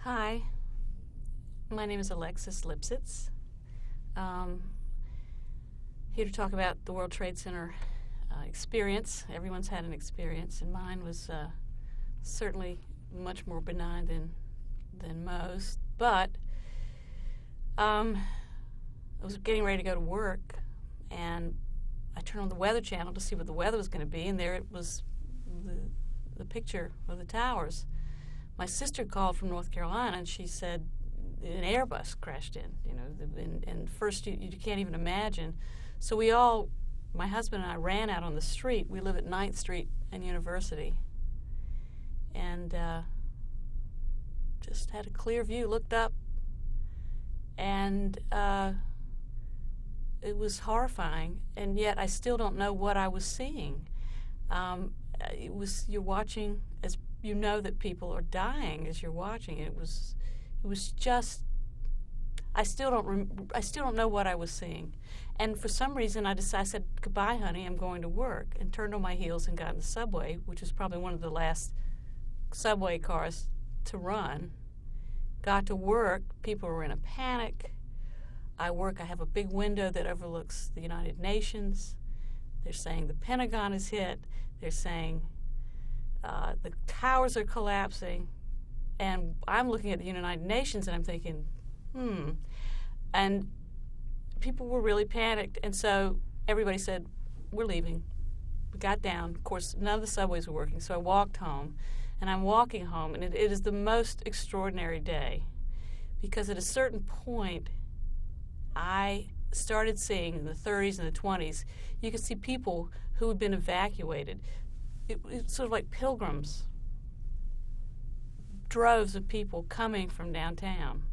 Hi, my name is Alexis Lipsite. Here to talk about the World Trade Center experience. Everyone's had an experience, and mine was certainly much more benign than most. But I was getting ready to go to work, and I turned on the Weather Channel to see what the weather was going to be, and there it was, the picture of the towers. My sister called from North Carolina, and she said an Airbus crashed in, and first you can't even imagine. So we all, my husband and I, ran out on the street. We live at 9th Street and University, and just had a clear view, looked up, and it was horrifying, and yet I still don't know what I was seeing. You're watching, as you know that people are dying as you're watching. It was just, I still don't know what I was seeing. And for some reason I said, goodbye, honey, I'm going to work, and turned on my heels and got in the subway, which was probably one of the last subway cars to run. Got to work, people were in a panic. I have a big window that overlooks the United Nations. They're saying the Pentagon is hit. They're saying the towers are collapsing. And I'm looking at the United Nations and I'm thinking, And people were really panicked. And so everybody said, we're leaving. We got down. Of course, none of the subways were working. So I walked home. And I'm walking home. And it is the most extraordinary day. Because at a certain point, I started seeing in the 30s and the 20s, you could see people who had been evacuated. It's sort of like pilgrims, droves of people coming from downtown.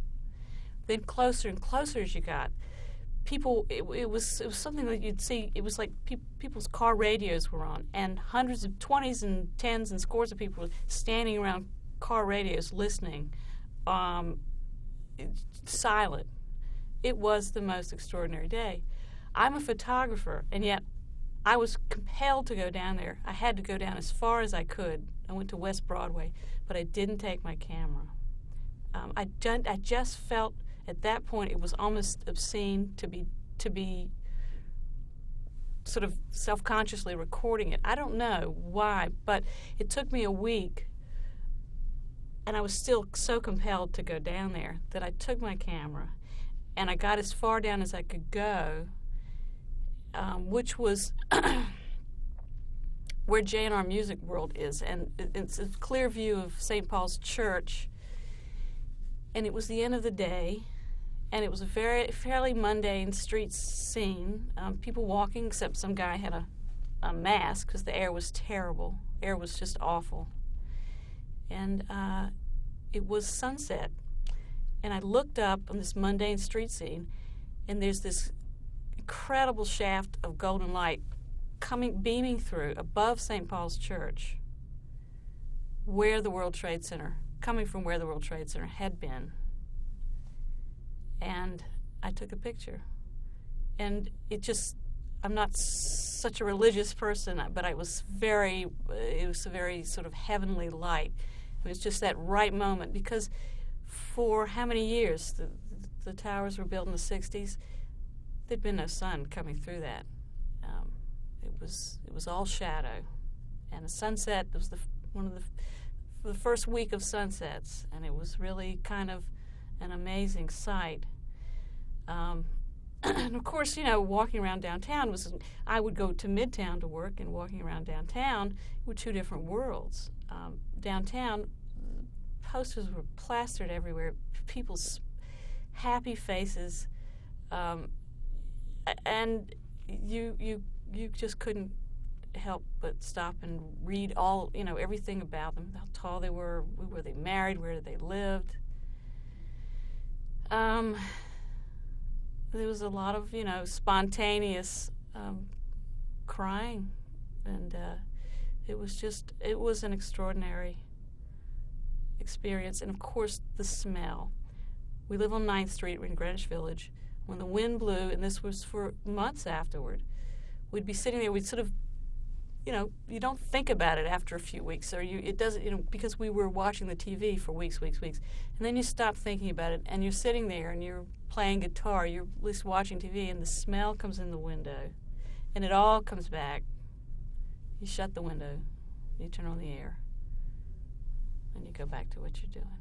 Then closer and closer as you got, people, it was something that you'd see, it was like people's car radios were on, and hundreds of 20s and 10s and scores of people standing around car radios listening, silent. It was the most extraordinary day. I'm a photographer, and yet I was compelled to go down there. I had to go down as far as I could. I went to West Broadway, but I didn't take my camera. I just felt at that point it was almost obscene to be sort of self-consciously recording it. I don't know why, but it took me a week, and I was still so compelled to go down there that I took my camera. And I got as far down as I could go, which was where J&R Music World is. And it's a clear view of St. Paul's Church. And it was the end of the day. And it was a fairly mundane street scene. People walking, except some guy had a mask because the air was terrible. Air was just awful. And it was sunset. And I looked up on this mundane street scene, and there's this incredible shaft of golden light beaming through above St. Paul's Church, where the World Trade Center, coming from where the World Trade Center had been. And I took a picture. And I'm not such a religious person, but it was a very sort of heavenly light. It was just that right moment, because for how many years? The towers were built in the 60s. There'd been no sun coming through that. It was all shadow, and a sunset was one of the first week of sunsets, and it was really kind of an amazing sight. And of course, walking around downtown I would go to Midtown to work, and walking around downtown were two different worlds. Downtown, posters were plastered everywhere, people's happy faces, and you just couldn't help but stop and read all, everything about them, how tall they were they married, where they lived. There was a lot of, spontaneous crying, and it was an extraordinary experience. And of course the smell. We live on 9th Street, we're in Greenwich Village. When the wind blew, and this was for months afterward, we'd be sitting there, we'd sort of you don't think about it after a few weeks, or it doesn't, because we were watching the TV for weeks, and then you stop thinking about it, and you're sitting there and you're playing guitar, you're at least watching TV, and the smell comes in the window, and it all comes back. You shut the window, you turn on the air, and you go back to what you're doing.